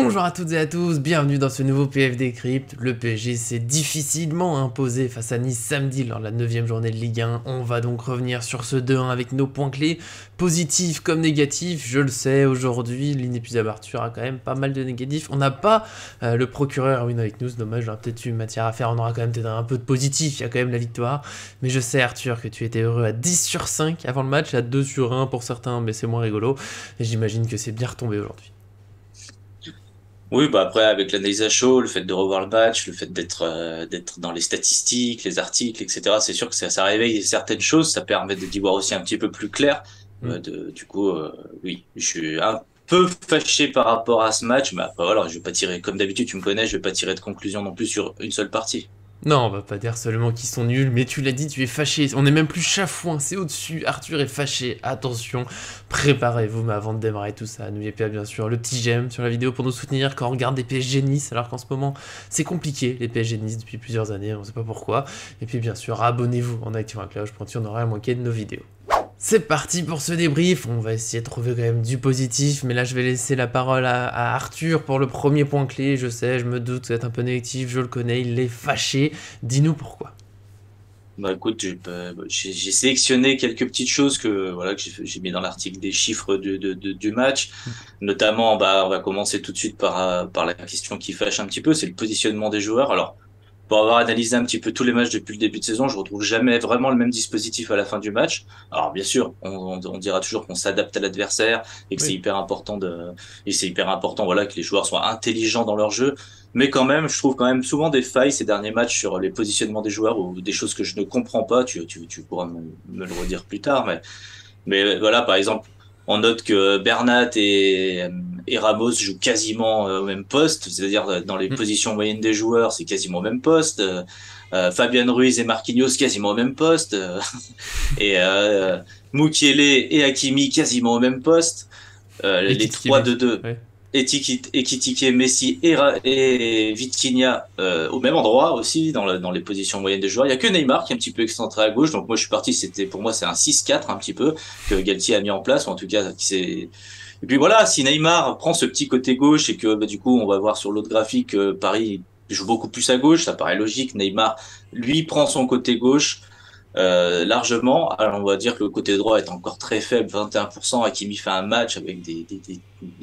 Bonjour à toutes et à tous, bienvenue dans ce nouveau PF Décrypte. Le PSG s'est difficilement imposé face à Nice samedi lors de la 9ème journée de Ligue 1. On va donc revenir sur ce 2-1 avec nos points clés, positifs comme négatifs. Je le sais, aujourd'hui, l'inépuisable Arthur a quand même pas mal de négatifs. On n'a pas le procureur Erwin avec nous, c'est dommage, on a peut-être eu matière à faire. On aura quand même peut-être un peu de positif, il y a quand même la victoire. Mais je sais, Arthur, que tu étais heureux à 10 sur 5 avant le match, à 2 sur 1 pour certains, mais c'est moins rigolo. Et j'imagine que c'est bien retombé aujourd'hui. Oui, bah après avec l'analyse à chaud, le fait de revoir le match, le fait d'être dans les statistiques, les articles, etc. C'est sûr que ça réveille certaines choses, ça permet d'y voir aussi un petit peu plus clair. Du coup, oui, je suis un peu fâché par rapport à ce match, mais après voilà, je vais pas tirer, comme d'habitude, tu me connais, je vais pas tirer de conclusion non plus sur une seule partie. Non, on va pas dire seulement qu'ils sont nuls, mais tu l'as dit, tu es fâché. On est même plus chafouin, c'est au-dessus. Arthur est fâché, attention. Préparez-vous, mais avant de démarrer tout ça, n'oubliez pas bien sûr le petit j'aime sur la vidéo pour nous soutenir quand on regarde des PSG Nice, alors qu'en ce moment, c'est compliqué, les PSG Nice, depuis plusieurs années, on sait pas pourquoi. Et puis bien sûr, abonnez-vous en activant la cloche pour ne rien manquer de nos vidéos. C'est parti pour ce débrief, on va essayer de trouver quand même du positif, mais là je vais laisser la parole à Arthur pour le premier point clé, je sais, je me doute, c'est un peu négatif, je le connais, il est fâché, dis-nous pourquoi. Bah écoute, j'ai sélectionné quelques petites choses que voilà que j'ai mis dans l'article des chiffres du match, notamment bah on va commencer tout de suite par la question qui fâche un petit peu, c'est le positionnement des joueurs. Alors pour avoir analysé un petit peu tous les matchs depuis le début de saison, je retrouve jamais vraiment le même dispositif à la fin du match. Alors bien sûr, on dira toujours qu'on s'adapte à l'adversaire et que c'est Oui. hyper important et c'est hyper important voilà que les joueurs soient intelligents dans leur jeu. Mais quand même, je trouve quand même souvent des failles ces derniers matchs sur les positionnements des joueurs ou des choses que je ne comprends pas. Tu pourras me le redire plus tard, mais voilà, par exemple, on note que Bernat et Ramos jouent quasiment au même poste, c'est-à-dire dans les Mm. positions moyennes des joueurs, c'est quasiment au même poste. Fabian Ruiz et Marquinhos quasiment au même poste. Et Mukiele et Hakimi quasiment au même poste. Et Les Kiki 3 de Messi, 2 ouais. Ekitike, Messi et Vitinha au même endroit aussi dans les positions moyennes des joueurs. Il y a que Neymar qui est un petit peu excentré à gauche. Donc moi je suis parti, pour moi c'est un 6-4 un petit peu que Galtier a mis en place ou en tout cas qui s'est. Et puis voilà, si Neymar prend ce petit côté gauche et que bah, du coup on va voir sur l'autre graphique Paris joue beaucoup plus à gauche, ça paraît logique. Neymar lui prend son côté gauche largement. Alors on va dire que le côté droit est encore très faible, 21%. Hakimi fait un match avec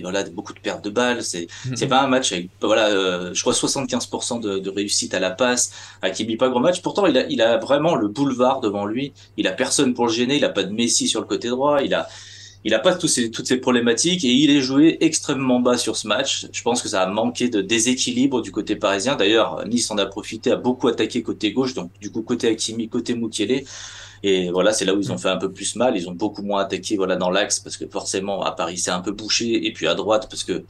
voilà beaucoup de pertes de balles. C'est Mm, pas un match avec voilà je crois 75% de réussite à la passe. Hakimi pas grand match. Pourtant il a vraiment le boulevard devant lui. Il a personne pour le gêner. Il a pas de Messi sur le côté droit. Il a pas toutes ces problématiques et il est joué extrêmement bas sur ce match. Je pense que ça a manqué de déséquilibre du côté parisien. D'ailleurs, Nice en a profité, a beaucoup attaqué côté gauche, donc du coup côté Hakimi, côté Mukiele. Et voilà, c'est là où ils ont mm. fait un peu plus mal. Ils ont beaucoup moins attaqué voilà dans l'axe parce que forcément à Paris c'est un peu bouché et puis à droite parce que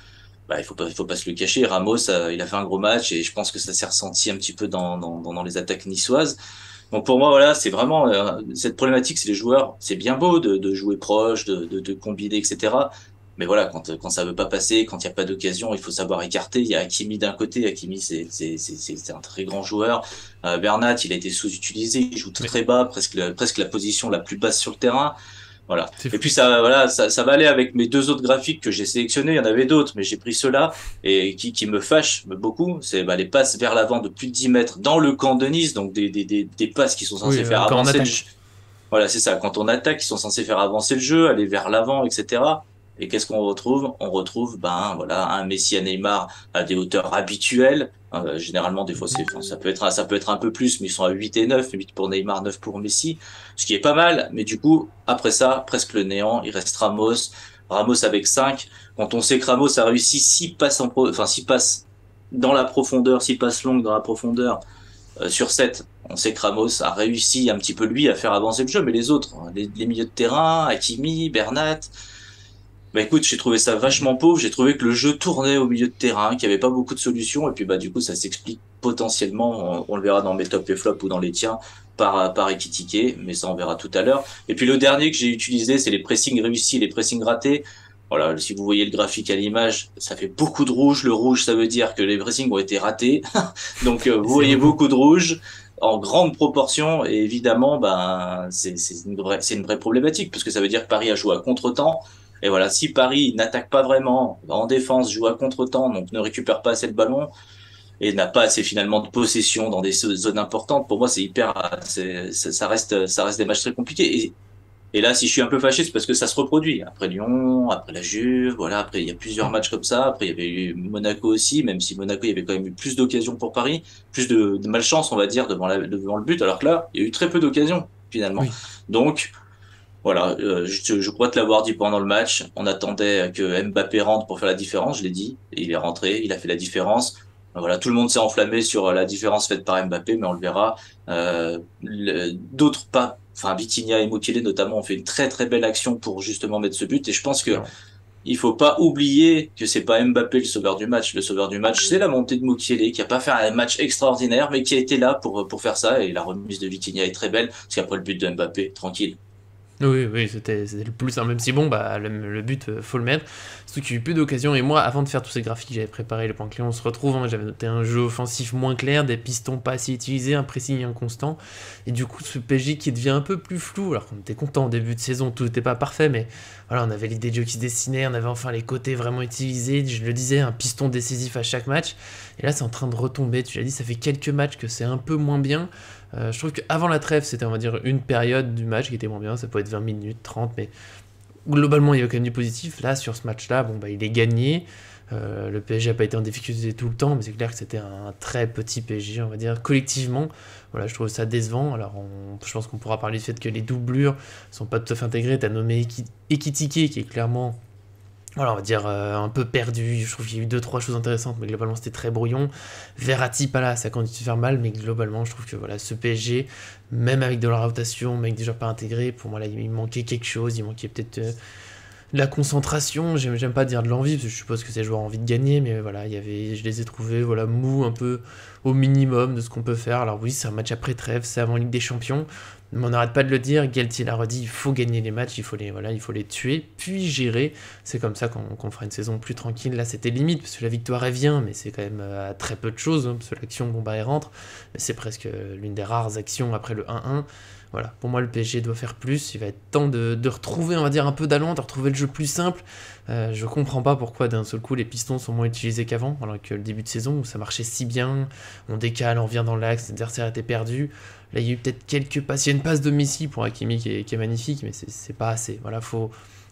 bah, il faut pas se le cacher. Ramos, il a fait un gros match et je pense que ça s'est ressenti un petit peu dans les attaques niçoises. Donc pour moi, voilà, c'est vraiment cette problématique, c'est les joueurs. C'est bien beau de jouer proche, de combiner, etc. Mais voilà, quand ça veut pas passer, quand il y a pas d'occasion, il faut savoir écarter. Il y a Hakimi d'un côté. Hakimi, c'est un très grand joueur. Bernat, il a été sous-utilisé. Il joue Oui, très bas, presque la position la plus basse sur le terrain. Voilà. c'est Et puis fou. ça, voilà, ça va aller avec mes deux autres graphiques que j'ai sélectionnés. Il y en avait d'autres, mais j'ai pris ceux-là et qui me fâchent beaucoup. C'est bah, les passes vers l'avant de plus de 10 mètres dans le camp de Nice, donc des passes qui sont Oui, censées faire quand on avancer le jeu. attaque. Voilà, c'est ça. Quand on attaque, ils sont censés faire avancer le jeu, aller vers l'avant, etc. Et qu'est-ce qu'on retrouve? On retrouve, ben voilà, un Messi, un Neymar à des hauteurs habituelles. Généralement, des fois, enfin, ça peut être un peu plus, mais ils sont à 8 et 9, 8 pour Neymar, 9 pour Messi, ce qui est pas mal. Mais du coup, après ça, presque le néant. Il reste Ramos, Ramos avec 5. Quand on sait que Ramos a réussi 6 passes enfin 6 passes dans la profondeur, 6 passes longues dans la profondeur sur 7, on sait que Ramos a réussi un petit peu lui à faire avancer le jeu, mais les autres, hein, les milieux de terrain, Hakimi, Bernat, bah écoute, j'ai trouvé ça vachement pauvre. J'ai trouvé que le jeu tournait au milieu de terrain, qu'il n'y avait pas beaucoup de solutions, et puis bah du coup ça s'explique potentiellement, on le verra dans mes top et flop ou dans les tiens, par Ekitike, mais ça on verra tout à l'heure. Et puis le dernier que j'ai utilisé, c'est les pressings réussis, les pressings ratés. Voilà, si vous voyez le graphique à l'image, ça fait beaucoup de rouge. Le rouge, ça veut dire que les pressings ont été ratés. Donc Et vous c'est voyez beaucoup. beaucoup de rouge en grande proportion et évidemment ben c'est une vraie problématique parce que ça veut dire que Paris a joué à contre-temps. Et voilà, si Paris n'attaque pas vraiment, va en défense, joue à contre-temps, donc ne récupère pas assez le ballon et n'a pas assez finalement de possession dans des zones importantes, pour moi c'est hyper, ça reste des matchs très compliqués. Et là, si je suis un peu fâché, c'est parce que ça se reproduit. Après Lyon, après la Juve, voilà, après il y a plusieurs matchs comme ça. Après il y avait eu Monaco aussi, même si Monaco, il y avait quand même eu plus d'occasions pour Paris, plus de malchance, on va dire, devant le but, alors que là, il y a eu très peu d'occasions, finalement. Oui. Donc, voilà, je crois te l'avoir dit pendant le match. On attendait que Mbappé rentre pour faire la différence, je l'ai dit. Et il est rentré, il a fait la différence. Voilà, tout le monde s'est enflammé sur la différence faite par Mbappé, mais on le verra. D'autres pas, enfin Vitinha et Mukele notamment ont fait une très très belle action pour justement mettre ce but. Et je pense que Clairement. il faut pas oublier que c'est pas Mbappé le sauveur du match. Le sauveur du match, c'est la montée de Mukele qui a pas fait un match extraordinaire, mais qui a été là pour faire ça. Et la remise de Vitinha est très belle, parce qu'après le but de Mbappé, tranquille. Oui, oui, c'était le plus, hein, même si bon, bah, le but, faut le mettre. Surtout qu'il y a eu peu d'occasions, et moi, avant de faire tous ces graphiques, j'avais préparé le plan clé, on se retrouve, hein, j'avais noté un jeu offensif moins clair, des pistons pas assez utilisés, un pressing inconstant, et du coup, ce PSG qui devient un peu plus flou, alors qu'on était content au début de saison, tout n'était pas parfait, mais voilà, on avait l'idée de jeu qui se dessinait, on avait enfin les côtés vraiment utilisés, je le disais, un piston décisif à chaque match, et là, c'est en train de retomber, tu l'as dit, ça fait quelques matchs que c'est un peu moins bien. Je trouve qu'avant la trêve, c'était, on va dire, une période du match qui était moins bien. Ça peut être 20 minutes, 30, mais globalement, il y avait quand même du positif. Là, sur ce match-là, bon, bah, il est gagné. Le PSG n'a pas été en difficulté tout le temps, mais c'est clair que c'était un très petit PSG, on va dire, collectivement. Voilà, je trouve ça décevant. Alors, je pense qu'on pourra parler du fait que les doublures sont pas tout à fait intégrées. Tu as nommé Ekitike, qui est clairement, voilà, on va dire un peu perdu. Je trouve qu'il y a eu deux trois choses intéressantes, mais globalement c'était très brouillon. Verratti pas là, ça continue de faire mal, mais globalement je trouve que voilà, ce PSG, même avec de la rotation, mais avec des joueurs pas intégrés, pour moi là il manquait quelque chose, il manquait peut-être de la concentration. J'aime pas dire de l'envie, parce que je suppose que ces joueurs ont envie de gagner, mais voilà, il y avait, je les ai trouvés voilà mous un peu au minimum de ce qu'on peut faire. Alors oui, c'est un match après trêve, c'est avant Ligue des Champions. Mais on n'arrête pas de le dire, Galtier l'a redit, il faut gagner les matchs, voilà, il faut les tuer, puis gérer. C'est comme ça qu'on fera une saison plus tranquille. Là, c'était limite, parce que la victoire, elle vient, mais c'est quand même à très peu de choses, hein, parce que l'action, bon, bah, elle rentre. Mais c'est presque l'une des rares actions après le 1-1. Voilà, pour moi, le PSG doit faire plus. Il va être temps de retrouver, on va dire, un peu d'allant, de retrouver le jeu plus simple. Je comprends pas pourquoi d'un seul coup les pistons sont moins utilisés qu'avant, alors que le début de saison où ça marchait si bien, on décale, on vient dans l'axe, l'adversaire était perdu. Là, il y a eu peut-être quelques passes. Il y a une passe de Messi pour Hakimi qui est magnifique, mais c'est pas assez. Voilà,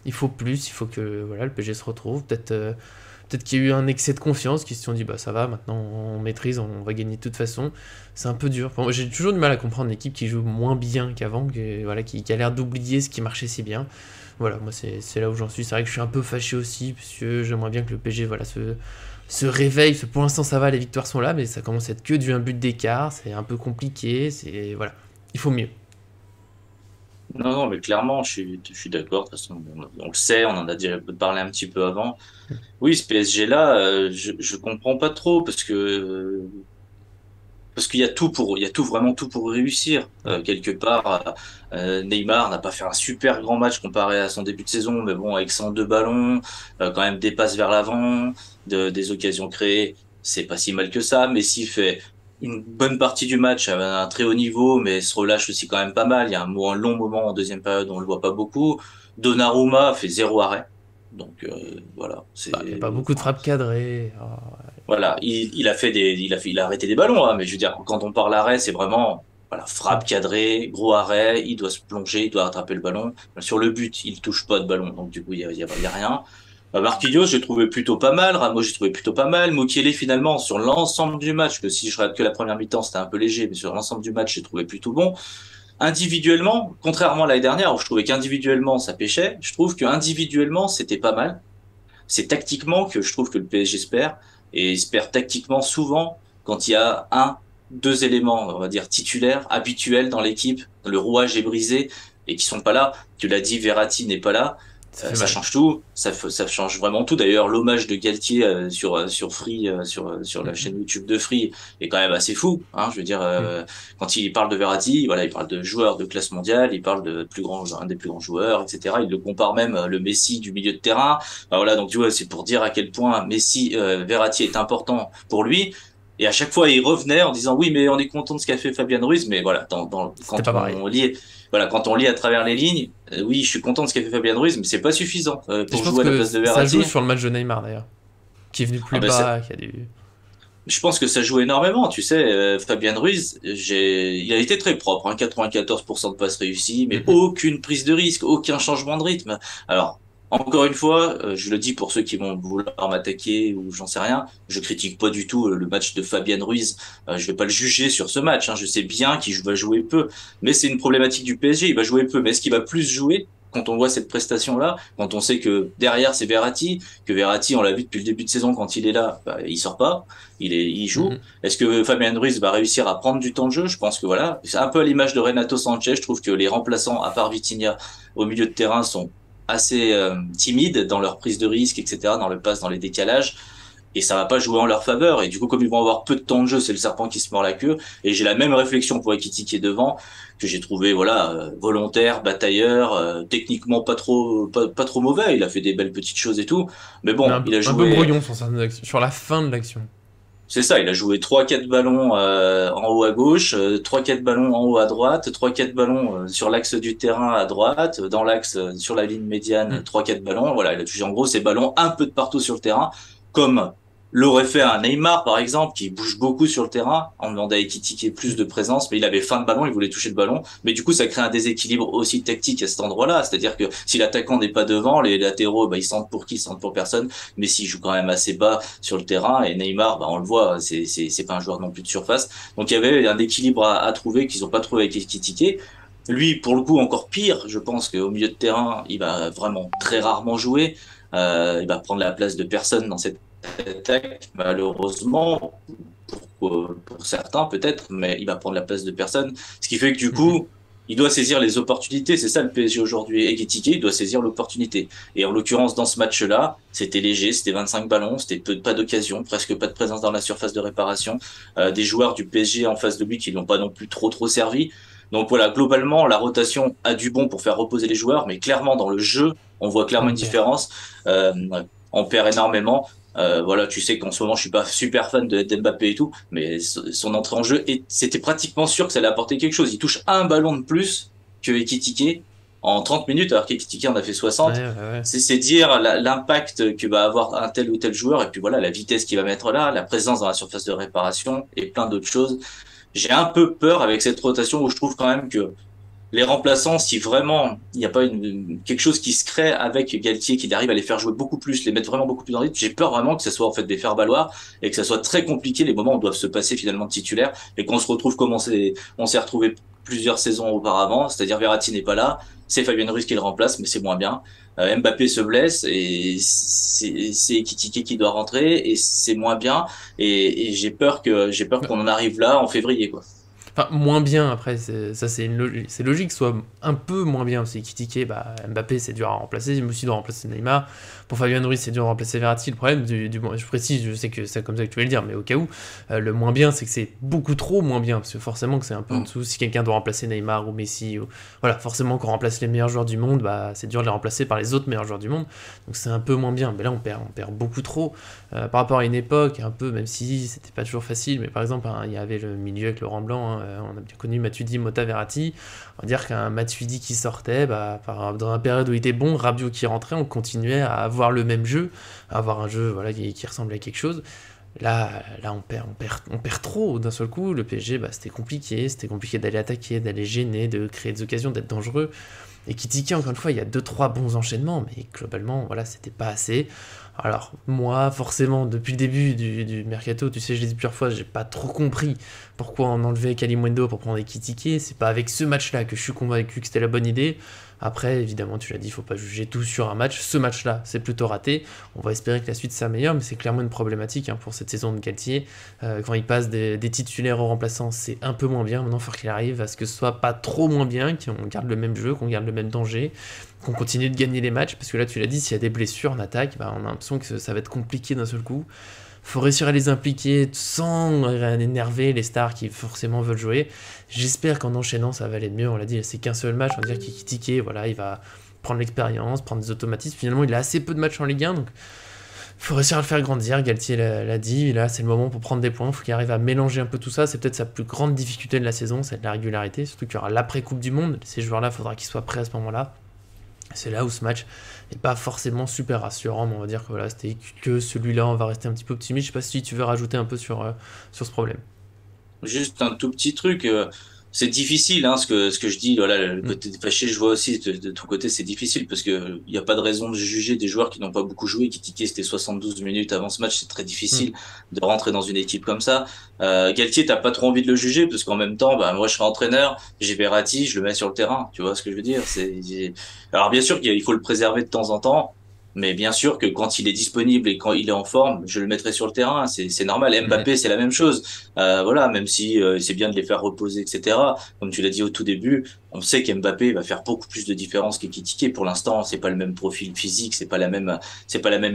il faut plus. Il faut que voilà, le PSG se retrouve. Peut-être qu'il y a eu un excès de confiance, qu'ils se sont dit bah ça va, maintenant on maîtrise, on va gagner de toute façon. C'est un peu dur. Moi, j'ai toujours du mal à comprendre une équipe qui joue moins bien qu'avant, voilà, qui a l'air d'oublier ce qui marchait si bien. Voilà, moi c'est là où j'en suis. C'est vrai que je suis un peu fâché aussi, parce que j'aimerais bien que le PSG voilà, se réveille. Parce que pour l'instant ça va, les victoires sont là, mais ça commence à être que du un but d'écart. C'est un peu compliqué. Voilà, il faut mieux. Non, non, mais clairement, je suis d'accord. De toute façon, on le sait, on en a déjà parlé un petit peu avant. Oui, ce PSG-là, je comprends pas trop parce qu'il y a tout il y a tout vraiment tout pour réussir. Quelque part, Neymar n'a pas fait un super grand match comparé à son début de saison, mais bon, avec 102 ballons, quand même des passes vers l'avant, des occasions créées, c'est pas si mal que ça. Messi fait une bonne partie du match à un très haut niveau, mais se relâche aussi quand même pas mal. Il y a un long moment en deuxième période, on le voit pas beaucoup. Donnarumma fait zéro arrêt. Donc voilà, Bah, il n'y a c'est pas beaucoup de enfin, frappes cadrées. voilà, il a arrêté des ballons, hein, mais je veux dire, quand on parle arrêt, c'est vraiment, voilà, frappe cadrée, gros arrêt, il doit se plonger, il doit attraper le ballon. Sur le but, il touche pas de ballon, donc du coup, il y a rien. Marquinhos, j'ai trouvé plutôt pas mal, Ramos, j'ai trouvé plutôt pas mal, Mukiele, finalement, sur l'ensemble du match, que si je regarde que la première mi-temps, c'était un peu léger, mais sur l'ensemble du match, j'ai trouvé plutôt bon. Individuellement, contrairement à l'année dernière, où je trouvais qu'individuellement, ça pêchait, je trouve que individuellement, c'était pas mal. C'est tactiquement que je trouve que le PSG espère, et espère tactiquement souvent quand il y a un, deux éléments, on va dire, titulaires, habituels dans l'équipe, le rouage est brisé, et qui sont pas là. Tu l'as dit, Verratti n'est pas là. Ça fait Ça mal. change tout, ça change vraiment tout. D'ailleurs, l'hommage de Galtier sur Free, sur la Mhm. chaîne YouTube de Free est quand même assez fou. Hein, je veux dire, Mhm. quand il parle de Verratti, voilà, il parle de joueur de classe mondiale, il parle de un des plus grands joueurs, etc. Il le compare même le Messi du milieu de terrain. Voilà, donc tu vois, c'est pour dire à quel point Verratti est important pour lui. Et à chaque fois, il revenait en disant oui, mais on est content de ce qu'a fait Fabian Ruiz. Mais voilà, C'était quand pas pareil. on lit, voilà, quand on lit à travers les lignes, oui, je suis content de ce qu'a fait Fabian Ruiz, mais c'est pas suffisant Et je pour pense jouer à la que place de ça joue Verratti. sur le match de Neymar d'ailleurs, qui est venu Ah plus ben, bas, qui a du... je pense que ça joue énormément. Tu sais, Fabian Ruiz, il a été très propre, hein, 94% de passes réussies, mais Mhm. aucune prise de risque, aucun changement de rythme. Alors, encore une fois, je le dis pour ceux qui vont vouloir m'attaquer ou j'en sais rien, je critique pas du tout le match de Fabian Ruiz. Je vais pas le juger sur ce match. Hein. Je sais bien qu'il va jouer peu, mais c'est une problématique du PSG. Il va jouer peu, mais est-ce qu'il va plus jouer? Quand on voit cette prestation-là, quand on sait que derrière c'est Verratti, que Verratti, on l'a vu depuis le début de saison, quand il est là, bah, il sort pas, il joue. Mhm. Est-ce que Fabien Ruiz va réussir à prendre du temps de jeu? Je pense que voilà, c'est un peu à l'image de Renato Sanchez. Je trouve que les remplaçants, à part Vitinha, au milieu de terrain, sont assez timides dans leur prise de risque, etc., dans le passe, dans les décalages. Et ça va pas jouer en leur faveur. Et du coup, comme ils vont avoir peu de temps de jeu, c'est le serpent qui se mord la queue. Et j'ai la même réflexion pour Ekiti qui est devant, que j'ai trouvé voilà volontaire, batailleur, techniquement pas trop mauvais. Il a fait des belles petites choses et tout. Mais Mais bon, il a un peu joué. brouillon sur, sur la fin de l'action. C'est ça, il a joué trois quatre ballons en haut à gauche, trois quatre ballons en haut à droite, trois quatre ballons sur l'axe du terrain à droite, dans l'axe sur la ligne médiane, Mhm. trois quatre ballons. Voilà, il a touché en gros ces ballons un peu de partout sur le terrain, comme l'aurait fait un Neymar par exemple, qui bouge beaucoup sur le terrain. On demandait à Ekitike plus de présence, mais il avait fin de ballon, il voulait toucher le ballon. Mais du coup, ça crée un déséquilibre aussi tactique à cet endroit-là. C'est-à-dire que si l'attaquant n'est pas devant, les latéraux, bah, ils sentent pour qui? Ils sentent pour personne. Messi joue quand même assez bas sur le terrain et Neymar, bah, on le voit, c'est pas un joueur non plus de surface. Donc il y avait un équilibre à trouver qu'ils ont pas trouvé avec Ekitike. Lui, pour le coup, encore pire, je pense qu'au milieu de terrain, il va vraiment très rarement jouer. Il va prendre la place de personne dans cette attaque, malheureusement, pour certains peut-être, mais il va prendre la place de personne. Ce qui fait que du Mhm. coup, il doit saisir les opportunités. C'est ça le PSG aujourd'hui. Et Ekitike, il doit saisir l'opportunité. Et en l'occurrence, dans ce match-là, c'était léger, c'était 25 ballons, c'était pas d'occasion, presque pas de présence dans la surface de réparation. Des joueurs du PSG en face de lui qui l'ont pas non plus trop servi. Donc voilà, globalement, la rotation a du bon pour faire reposer les joueurs, mais clairement dans le jeu, on voit clairement On une perd. différence. Euh, on perd énormément. Voilà, tu sais qu'en ce moment, je suis pas super fan d'Mbappé et tout, mais son entrée en jeu, c'était pratiquement sûr que ça allait apporter quelque chose. Il touche un ballon de plus que Ekitike en 30 minutes, alors qu'Ekitike en a fait Ouais, 60. ouais, ouais. C'est dire l'impact que va avoir un tel ou tel joueur, et puis voilà, la vitesse qu'il va mettre là, la présence dans la surface de réparation, et plein d'autres choses. J'ai un peu peur avec cette rotation où je trouve quand même que les remplaçants, si vraiment il n'y a pas quelque chose qui se crée avec Galtier, qui arrive à les faire jouer beaucoup plus, les mettre vraiment beaucoup plus dans le rythme, j'ai peur vraiment que ce soit en fait des faire-valoir et que ça soit très compliqué les moments où on doit se passer finalement de titulaire et qu'on se retrouve comme on s'est retrouvé plusieurs saisons auparavant, c'est-à-dire Verratti n'est pas là, c'est Fabien Ruiz qui le remplace, mais c'est moins bien. Mbappé se blesse et c'est Ekitike qui doit rentrer et c'est moins bien et j'ai peur qu'on en arrive là en février quoi. Enfin, moins bien, après, ça c'est logique, soit un peu moins bien, c'est critiqué, bah, Mbappé c'est dur à remplacer, Messi doit remplacer Neymar, pour Fabien Ruiz c'est dur de remplacer Verratti, le problème, je précise, je sais que c'est comme ça que tu veux le dire, mais au cas où, le moins bien c'est que c'est beaucoup trop moins bien, parce que forcément que c'est un peu en Mm. dessous, si quelqu'un doit remplacer Neymar ou Messi, ou, voilà, forcément qu'on remplace les meilleurs joueurs du monde, bah, c'est dur de les remplacer par les autres meilleurs joueurs du monde, donc c'est un peu moins bien, mais là on perd beaucoup trop, par rapport à une époque, un peu, même si c'était pas toujours facile, mais par exemple, hein, il y avait le milieu avec Laurent Blanc, hein, on a bien connu Matuidi, Mota, Verratti. On va dire qu'un Matuidi qui sortait, bah, dans une période où il était bon, Rabiot qui rentrait, on continuait à avoir le même jeu, à avoir un jeu voilà, qui ressemblait à quelque chose. Là on perd trop d'un seul coup. Le PSG, bah, c'était compliqué d'aller attaquer, d'aller gêner, de créer des occasions, d'être dangereux. Et Kitiki, encore une fois, il y a deux trois bons enchaînements, mais globalement, voilà, c'était pas assez. Alors, moi, forcément, depuis le début du mercato, tu sais, je l'ai dit plusieurs fois, j'ai pas trop compris pourquoi on enlevait Kalimundo pour prendre Ekitike. C'est pas avec ce match-là que je suis convaincu que c'était la bonne idée. Après, évidemment, tu l'as dit, il faut pas juger tout sur un match. Ce match-là, c'est plutôt raté. On va espérer que la suite s'améliore, mais c'est clairement une problématique hein, pour cette saison de Galtier. Quand il passe des titulaires aux remplaçants, c'est un peu moins bien. Maintenant, il faut qu'il arrive à ce que ce soit pas trop moins bien, qu'on garde le même jeu, qu'on garde le même danger, qu'on continue de gagner les matchs. Parce que là, tu l'as dit, s'il y a des blessures en attaque, bah, on a l'impression que ça va être compliqué d'un seul coup. Faut réussir à les impliquer sans énerver les stars qui forcément veulent jouer. J'espère qu'en enchaînant, ça va aller mieux. On l'a dit, c'est qu'un seul match. On va dire qu'il voilà, il va prendre l'expérience, prendre des automatismes. Finalement, il a assez peu de matchs en Ligue 1, donc Faut réussir à le faire grandir, Galtier l'a dit, là c'est le moment pour prendre des points, faut qu'il arrive à mélanger un peu tout ça, c'est peut-être sa plus grande difficulté de la saison, c'est de la régularité, surtout qu'il y aura l'après-Coupe du Monde, ces joueurs-là, il faudra qu'ils soient prêts à ce moment-là. C'est là où ce match n'est pas forcément super rassurant, mais on va dire que voilà, c'était que celui-là, on va rester un petit peu optimiste. Je sais pas si tu veux rajouter un peu sur ce problème. Juste un tout petit truc. C'est difficile, hein, ce que je dis. Voilà, le Mm. côté fâché, je vois aussi de ton côté, c'est difficile parce que il n'y a pas de raison de juger des joueurs qui n'ont pas beaucoup joué, qui tiquaient, c'était 72 minutes avant ce match. C'est très Mm. difficile de rentrer dans une équipe comme ça. Galtier, t'as pas trop envie de le juger parce qu'en même temps, bah, moi, je serai entraîneur, j'ai Verratti, je le mets sur le terrain. Tu vois ce que je veux dire? Alors bien sûr qu'il faut le préserver de temps en temps. Mais bien sûr que quand il est disponible et quand il est en forme, je le mettrai sur le terrain. C'est normal. Mm. Mbappé, c'est la même chose. Voilà, même si c'est bien de les faire reposer, etc. Comme tu l'as dit au tout début, on sait qu'Mbappé va faire beaucoup plus de différence qu'Ekitike. Pour l'instant, c'est pas le même profil physique, c'est pas la même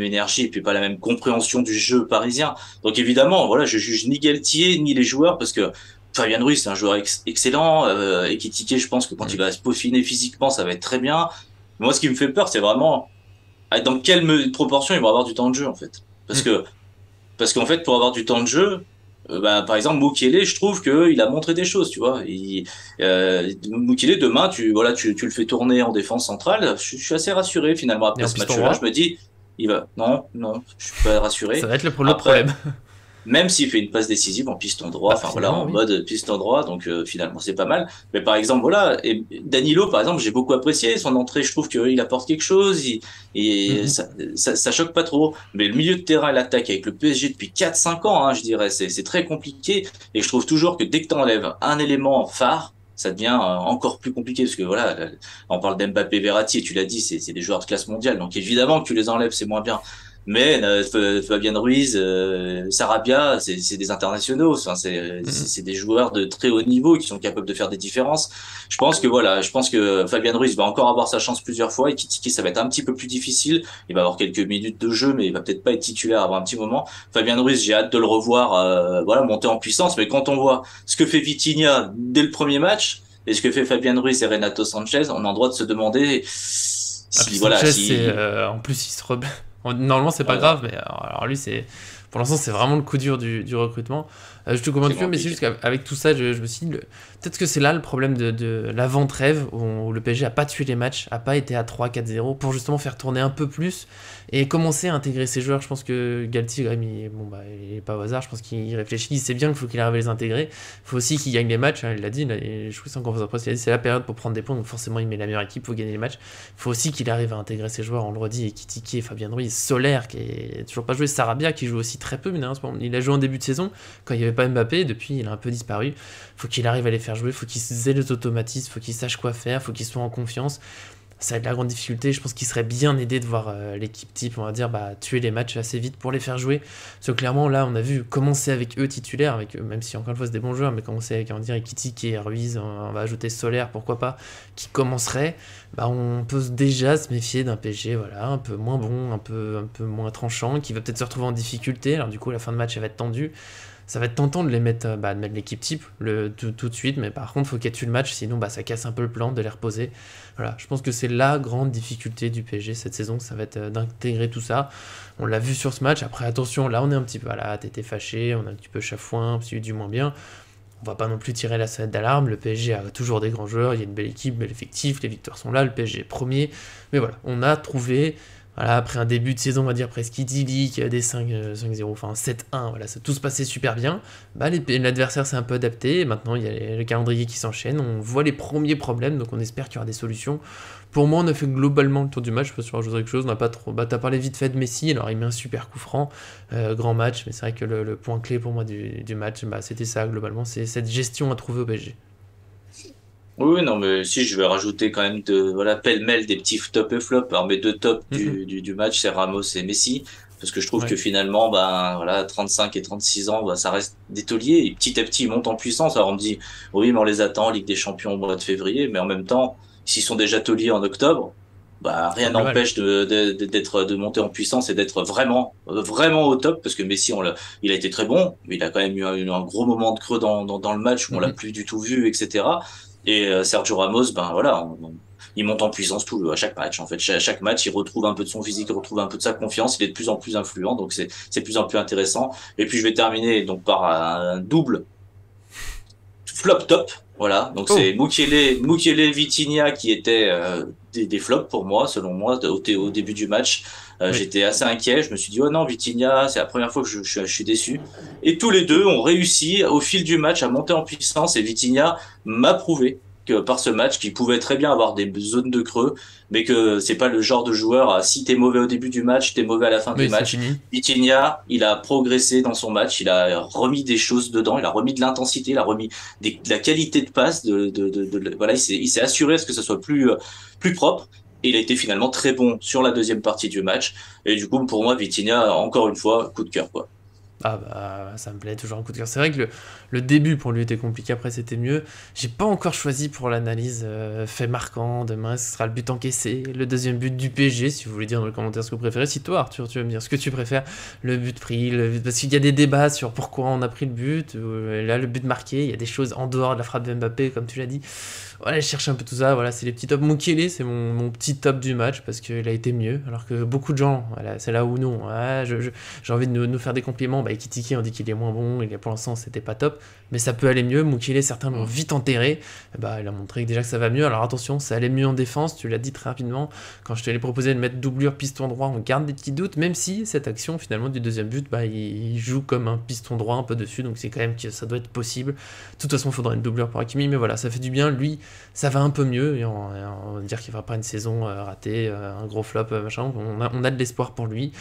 énergie, et puis pas la même compréhension du jeu parisien. Donc évidemment, voilà, je juge ni Galtier ni les joueurs parce que Fabien Ruiz, c'est un joueur excellent. Ekitike, je pense que quand il Mm. va se peaufiner physiquement, ça va être très bien. Moi, ce qui me fait peur, c'est vraiment dans quelle proportion ils vont avoir du temps de jeu en fait. Parce Mm. que parce qu'en fait, pour avoir du temps de jeu, bah, par exemple, Mukele, je trouve qu'il a montré des choses, tu vois. Mukele, demain, tu le fais tourner en défense centrale. Je suis assez rassuré finalement Et après en ce piston match-là. Je droit, me dis, il va. Non, non, je suis pas rassuré. ça va être l'autre Après, problème. même s'il fait une passe décisive en piston droit, Bah enfin voilà, finalement, en oui. mode piston droit, donc finalement c'est pas mal. Mais par exemple, voilà, et Danilo, par exemple, j'ai beaucoup apprécié son entrée, je trouve qu'il apporte quelque chose, et Mm. ça choque pas trop. Mais le milieu de terrain et l'attaque avec le PSG depuis 4-5 ans, hein, je dirais, c'est très compliqué, et je trouve toujours que dès que t'enlèves un élément phare, ça devient encore plus compliqué, parce que voilà, on parle d'Mbappé, Verratti, et tu l'as dit, c'est des joueurs de classe mondiale, donc évidemment que tu les enlèves, c'est moins bien. Mais Fabien Ruiz, Sarabia, c'est des internationaux. Enfin, Mm. Mm. c'est des joueurs de très haut niveau qui sont capables de faire des différences. Je pense que voilà, je pense que Fabien Ruiz va encore avoir sa chance plusieurs fois et Kitiki, ça va être un petit peu plus difficile. Il va avoir quelques minutes de jeu, mais il va peut-être pas être titulaire avant un petit moment. Fabien Ruiz, j'ai hâte de le revoir, voilà, monter en puissance. Mais quand on voit ce que fait Vitinha dès le premier match et ce que fait Fabien Ruiz et Renato Sanchez, on a le droit de se demander Ah, puis si voilà, Sanchez, c'est si en plus il se Normalement c'est pas voilà, grave, mais alors lui c'est pour l'instant c'est vraiment le coup dur du recrutement. Je te c'est comprends que mais c'est compliqué. juste qu'avec tout ça, je me suis dit peut-être que c'est là le problème de l'avant-trêve où le PSG a pas tué les matchs, a pas été à 3-4-0 pour justement faire tourner un peu plus et commencer à intégrer ses joueurs. Je pense que Galtier, quand même, bon, bah, il est pas au hasard, je pense qu'il réfléchit, il sait bien qu'il faut qu'il arrive à les intégrer. Il faut aussi qu'il gagne les matchs, hein, il l'a dit, je trouve que c'est en conférence de presse, il a dit c'est la période pour prendre des points, donc forcément il met la meilleure équipe, il faut gagner les matchs. Il faut aussi qu'il arrive à intégrer ses joueurs, on le redit, Ekitike, Fabien Ruiz, Solaire qui est toujours pas joué, Sarabia qui joue aussi très peu, mais il a joué en début de saison quand il n'y avait pas Mbappé, depuis il a un peu disparu. Faut qu'il arrive à les faire jouer, faut qu'ils aient les automatismes, faut qu'ils sachent quoi faire, faut qu'ils soient en confiance. Ça va être la grande difficulté. Je pense qu'il serait bien aidé de voir l'équipe type, on va dire, bah, tuer les matchs assez vite pour les faire jouer. Parce que clairement, là, on a vu commencer avec eux titulaires, avec eux, même si encore une fois c'est des bons joueurs, mais commencer avec, on va dire, Ekitike et Ruiz, on va ajouter Solaire, pourquoi pas, qui commencerait. Bah, on peut déjà se méfier d'un PSG, voilà, un peu moins bon, un peu moins tranchant, qui va peut-être se retrouver en difficulté. Alors du coup, la fin de match, elle va être tendue. Ça va être tentant de les mettre, de mettre l'équipe type tout de suite, mais par contre, faut qu'elle tue le match, sinon bah, ça casse un peu le plan de les reposer. Voilà, je pense que c'est la grande difficulté du PSG cette saison, ça va être d'intégrer tout ça. On l'a vu sur ce match, après attention, là on est un petit peu, voilà, t'étais fâché, on est un petit peu chafouin, du moins bien. On va pas non plus tirer la sonnette d'alarme, le PSG a toujours des grands joueurs, il y a une belle équipe, bel effectif, les victoires sont là, le PSG est premier. Mais voilà, on a trouvé, voilà, après un début de saison, on va dire presque idyllique, des 5-0, enfin 7-1, voilà, ça, tout se passait super bien. Bah, l'adversaire s'est un peu adapté, et maintenant il y a le calendrier qui s'enchaîne, on voit les premiers problèmes, donc on espère qu'il y aura des solutions. Pour moi, on a fait globalement le tour du match, je sais pas si on rajoute quelque chose, on n'a pas trop. Bah, t'as parlé vite fait de Messi, alors il met un super coup franc, grand match, mais c'est vrai que le point clé pour moi du match, bah, c'était ça globalement, c'est cette gestion à trouver au PSG. Oui, oui, non, mais si je vais rajouter quand même voilà, pêle-mêle des petits top et flop. Alors, mes deux tops Mhm. du match, c'est Ramos et Messi. Parce que je trouve que Ouais, finalement, ben, voilà, 35 et 36 ans, ben, ça reste des tauliers. Et petit à petit, ils montent en puissance. Alors, on me dit, oui, mais on les attend, Ligue des Champions au mois de février. Mais en même temps, s'ils sont déjà tauliers en octobre, bah, c'est rien pas plus mal. n'empêche de monter en puissance et d'être vraiment, vraiment au top. Parce que Messi, il a été très bon, mais il a quand même eu un gros moment de creux dans le match où on l'a Mhm. plus du tout vu, etc. Et Sergio Ramos, ben voilà, il monte en puissance à chaque match. En fait, chaque match, il retrouve un peu de son physique, il retrouve un peu de sa confiance. Il est de plus en plus influent, donc c'est de plus en plus intéressant. Et puis je vais terminer donc par un double flop top. Voilà, donc Oh, c'est Mukiele, Vitinha qui étaient des flops pour moi, selon moi, au début du match. oui. J'étais assez inquiet. Je me suis dit, oh non, Vitinha, c'est la première fois que je suis déçu. Et tous les deux ont réussi au fil du match à monter en puissance. Et Vitinha m'a prouvé que par ce match, qu'il pouvait très bien avoir des zones de creux, mais que c'est pas le genre de joueur, si t'es mauvais au début du match, t'es mauvais à la fin du Oui, c'est match. fini. Vitinha, il a progressé dans son match, il a remis des choses dedans, il a remis de l'intensité, il a remis de la qualité de passe, voilà, il s'est assuré à ce que ce soit plus propre. Et il a été finalement très bon sur la deuxième partie du match. Et du coup, pour moi, Vitinha, encore une fois, coup de cœur, quoi. Ah bah ça me plaît, toujours un coup de cœur. C'est vrai que le début pour lui était compliqué, après c'était mieux. J'ai pas encore choisi pour l'analyse fait marquant, demain ce sera le but encaissé, le deuxième but du PSG, si vous voulez dire dans les commentaires ce que vous préférez. Si toi Arthur tu vas me dire ce que tu préfères, le but pris, parce qu'il y a des débats sur pourquoi on a pris le but, là le but marqué, il y a des choses en dehors de la frappe de Mbappé comme tu l'as dit. Voilà, je cherche un peu tout ça, voilà, c'est les petits tops. Mukiele, c'est mon petit top du match parce qu'il a été mieux, alors que beaucoup de gens, voilà, c'est là où non. Ouais, j'ai envie de nous faire des compliments. Bah, Ekitike, on dit qu'il est moins bon, pour l'instant, c'était pas top, mais ça peut aller mieux. Mukiele, certains l'ont vite enterré. Bah, il a montré déjà que ça va mieux. Alors attention, ça allait mieux en défense, tu l'as dit très rapidement. Quand je te l'ai proposé de mettre doublure piston droit, on garde des petits doutes, même si cette action, finalement, du deuxième but, bah, il joue comme un piston droit un peu dessus, donc c'est quand même que ça doit être possible. De toute façon, il faudra une doublure pour Hakimi, mais voilà, ça fait du bien. Lui, ça va un peu mieux, et on va dire qu'il ne fera pas une saison ratée, un gros flop, machin. On a de l'espoir pour lui.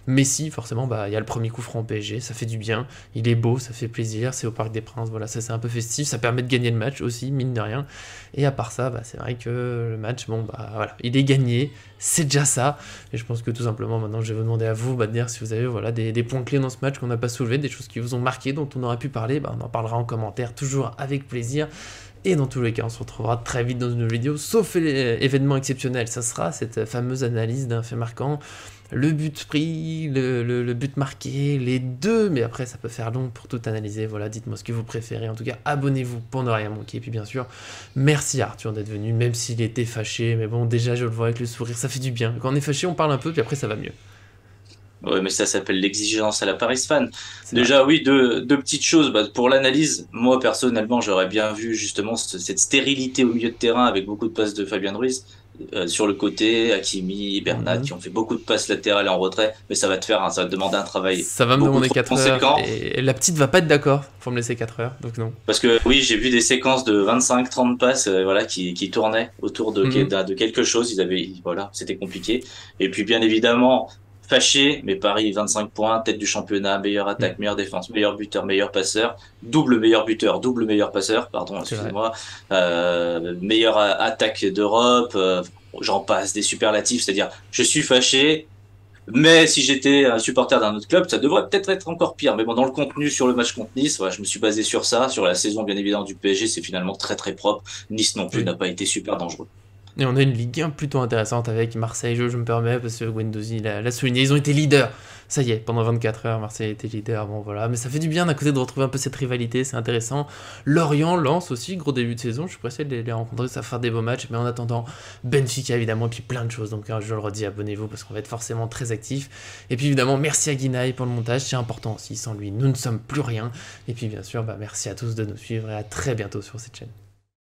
Messi, forcément, bah, il y a le premier coup franc au PSG, ça fait du bien, il est beau, ça fait plaisir, c'est au Parc des Princes, voilà, ça c'est un peu festif, ça permet de gagner le match aussi, mine de rien. Et à part ça, bah, c'est vrai que le match, bon, bah voilà, il est gagné, c'est déjà ça. Et je pense que tout simplement, maintenant, je vais vous demander à vous bah, de dire si vous avez voilà, des points clés dans ce match qu'on n'a pas soulevé, des choses qui vous ont marqué, dont on aurait pu parler, bah, on en parlera en commentaire, toujours avec plaisir. Et dans tous les cas, on se retrouvera très vite dans une nouvelle vidéo, sauf événement exceptionnel, ça sera cette fameuse analyse d'un fait marquant, le but pris, le but marqué, les deux, mais après ça peut faire long pour tout analyser, voilà, dites-moi ce que vous préférez, en tout cas abonnez-vous pour ne rien manquer, et puis bien sûr, merci à Arthur d'être venu, même s'il était fâché, mais bon, déjà je le vois avec le sourire, ça fait du bien, quand on est fâché on parle un peu, puis après ça va mieux, Ouais, mais ça s'appelle l'exigence à la Paris fan. c'est vrai. Déjà, oui, deux petites choses. Bah, pour l'analyse, moi, personnellement, j'aurais bien vu justement cette stérilité au milieu de terrain avec beaucoup de passes de Fabien Ruiz. Sur le côté, Hakimi, Bernat, Mhm. qui ont fait beaucoup de passes latérales et en retrait. Mais ça va te faire, ça va te demander un travail Ça va me beaucoup demander trop 4 heures, conséquent. et la petite va pas être d'accord, faut me laisser 4 heures, donc non. Parce que oui, j'ai vu des séquences de 25-30 passes, voilà, qui tournaient autour Mhm. de quelque chose. Voilà, c'était compliqué. Et puis bien évidemment, fâché, mais Paris 25 points, tête du championnat, meilleure Mhm. attaque, meilleure défense, meilleur buteur, meilleur passeur, double meilleur buteur, double meilleur passeur, pardon, C'est vrai. excusez-moi, meilleure attaque d'Europe, j'en passe des superlatifs. C'est-à-dire, je suis fâché. Mais si j'étais un supporter d'un autre club, ça devrait peut-être être encore pire. Mais bon, dans le contenu sur le match contre Nice, voilà, je me suis basé sur ça. Sur la saison, bien évidemment, du PSG, c'est finalement très très propre. Nice non plus Oui. n'a pas été super dangereux. Et on a une Ligue 1 plutôt intéressante avec Marseille, je me permets, parce que Guendouzi l'a souligné, ils ont été leaders. Ça y est, pendant 24 heures, Marseille a été leader, bon voilà. Mais ça fait du bien d'un côté de retrouver un peu cette rivalité, c'est intéressant. Lorient, Lens aussi, gros début de saison, je suis pressé de les rencontrer, ça va faire des beaux matchs. Mais en attendant, Benfica évidemment, et puis plein de choses. Donc je le redis, abonnez-vous parce qu'on va être forcément très actifs. Et puis évidemment, merci à Guinaï pour le montage, c'est important aussi, sans lui, nous ne sommes plus rien. Et puis bien sûr, bah, merci à tous de nous suivre et à très bientôt sur cette chaîne.